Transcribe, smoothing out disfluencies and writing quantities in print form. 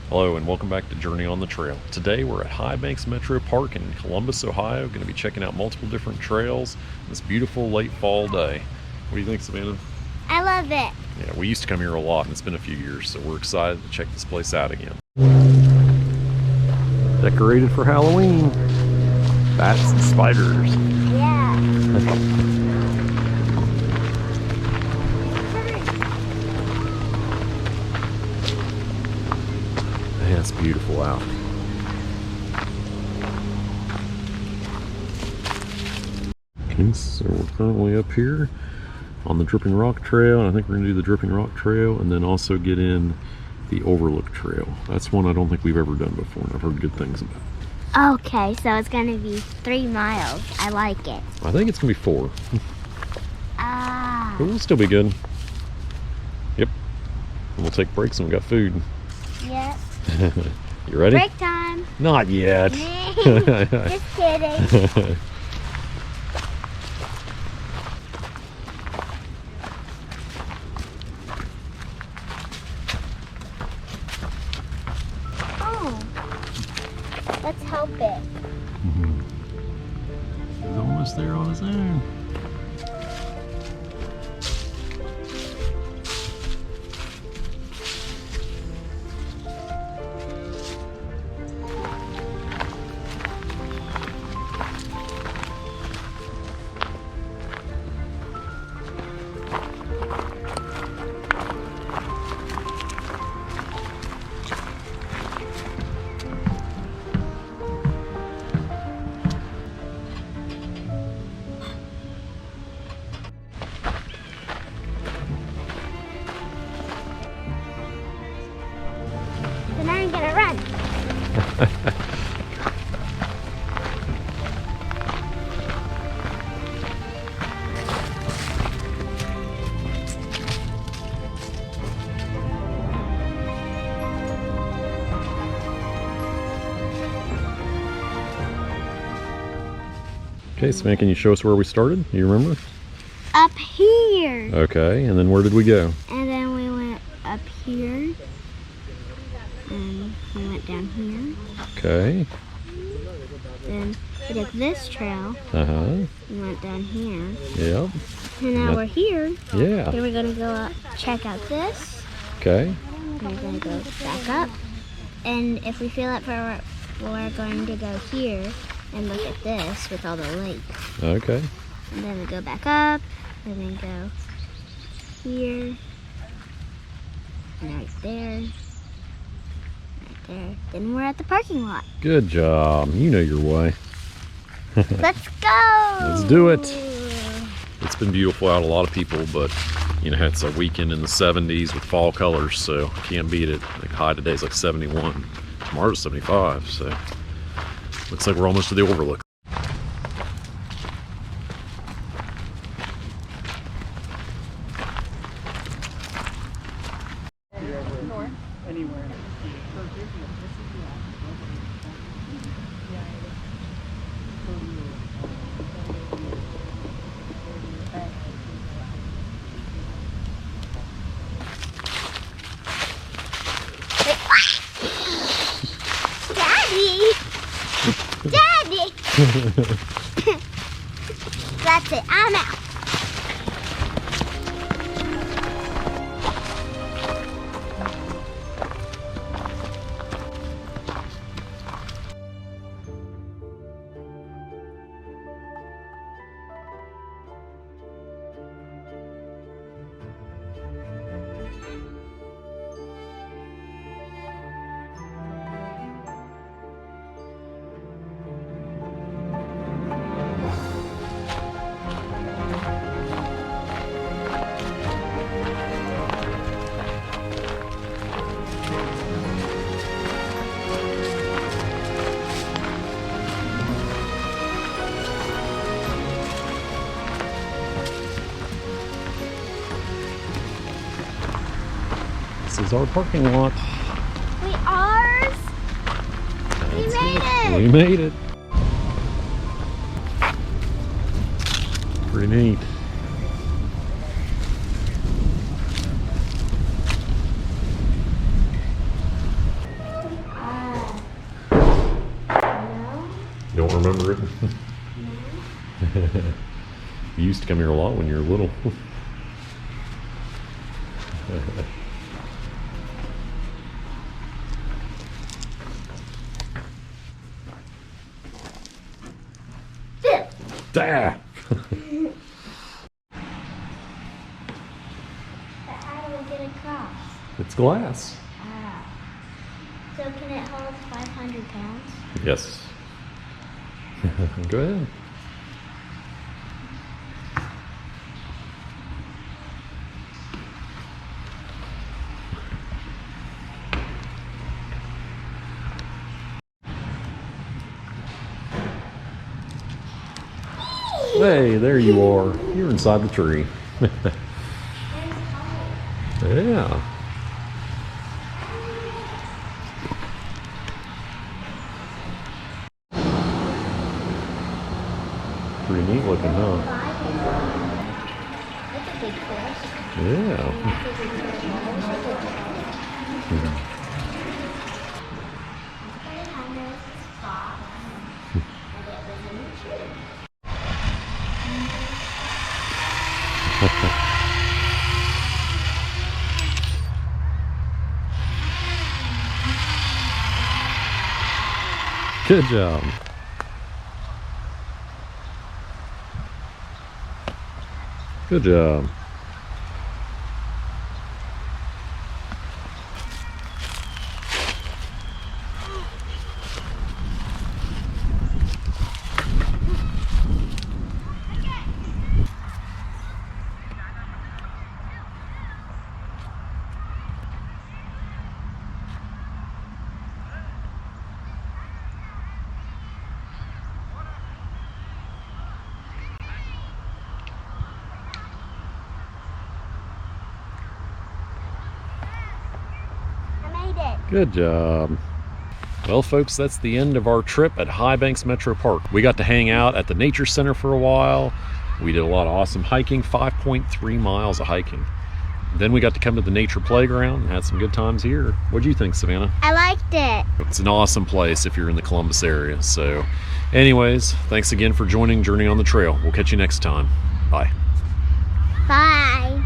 Hello and welcome back to Journey on the Trail. Today we're at Highbanks Metro Park in Columbus, Ohio. Going to be checking out multiple different trails this beautiful late fall day. What do you think, Savannah? I love it. Yeah, we used to come here a lot and it's been a few years, so we're excited to check this place out again. Decorated for Halloween. Bats and spiders. Yeah. Man, it's beautiful out. Okay, so we're currently up here on the Dripping Rock Trail, and I think we're going to do the Dripping Rock Trail and then also get in the Overlook Trail. That's one I don't think we've ever done before, and I've heard good things about. Okay, so it's gonna be 3 miles. I like it. I think it's going to be 4. Ah. But we'll still be good. Yep. And we'll take breaks and we got food. Yep. You ready? Break time. Not yet. Just kidding. Oh, let's help it. He's almost there on his own. Then I'm gonna run. Okay, Samantha, can you show us where we started? You remember? Up here. Okay, and then where did we go? And then we went up here. And we went down here. Okay. Then we took this trail. Uh-huh. We went down here. Yep. And now we're here. Yeah. Then we're gonna go up, check out this. Okay. And we're gonna go back up. And if we feel it, we're going to go here and look at this with all the lake. Okay. And then we go back up, and then go here, and right there, right there. Then we're at the parking lot. Good job. You know your way. Let's go! Let's do it. It's been beautiful out. A lot of people, but you know, it's a weekend in the 70s with fall colors, so I can't beat it. Like high today's like 71. Tomorrow's 75, so looks like we're almost to the Overlook. Daddy! Daddy! That's it, I'm out. This is our parking lot. Wait, ours? We made it! We made it. Pretty neat. You don't remember it? You used to come here a lot when you were little. Ah. How do we get across? It's glass. So can it hold 500 pounds? Yes. Go ahead. Hey, there you are. You're inside the tree. Yeah. Pretty neat looking, huh? That's a big fish. Yeah. Good job. Good job. Good job. Well, folks, that's the end of our trip at Highbanks Metro Park. We got to hang out at the Nature Center for a while. We did a lot of awesome hiking, 5.3 miles of hiking. Then we got to come to the nature playground and had some good times here. What do you think, Savannah? I liked it. It's an awesome place if you're in the Columbus area. So anyways, thanks again for joining Journey on the Trail. We'll catch you next time. Bye. Bye.